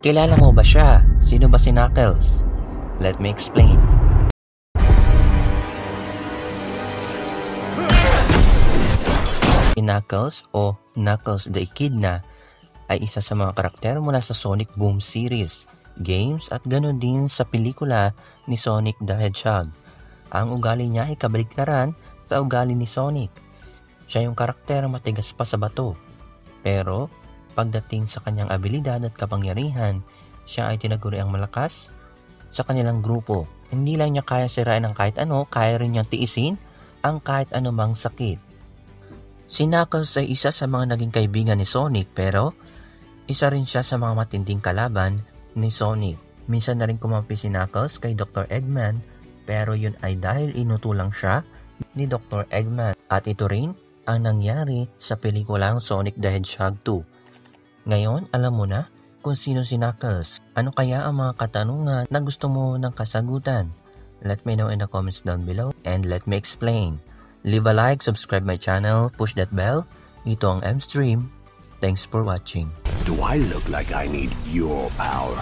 Kilala mo ba siya? Sino ba si Knuckles? Let me explain. Si Knuckles o Knuckles the Echidna ay isa sa mga karakter mula sa Sonic Boom series, games at ganoon din sa pelikula ni Sonic the Hedgehog. Ang ugali niya ay kabaliktaran sa ugali ni Sonic. Siya yung karakter matigas pa sa bato. Pero pagdating sa kanyang abilidad at kapangyarihan, siya ay tinaguri ang malakas sa kanilang grupo. Hindi lang niya kaya sirain ang kahit ano, kaya rin niyang tiisin ang kahit anumang sakit. Si Knuckles ay isa sa mga naging kaibigan ni Sonic pero isa rin siya sa mga matinding kalaban ni Sonic. Minsan na rin kumampi si Knuckles kay Dr. Eggman pero yun ay dahil inutulang siya ni Dr. Eggman. At ito rin ang nangyari sa pelikulang Sonic the Hedgehog 2. Ngayon, alam mo na kung sino si Knuckles. Ano kaya ang mga katanungan na gusto mo ng kasagutan? Let me know in the comments down below and let me explain. Leave a like, subscribe my channel, push that bell. Ito ang M-Stream. Thanks for watching. Do I look like I need your power?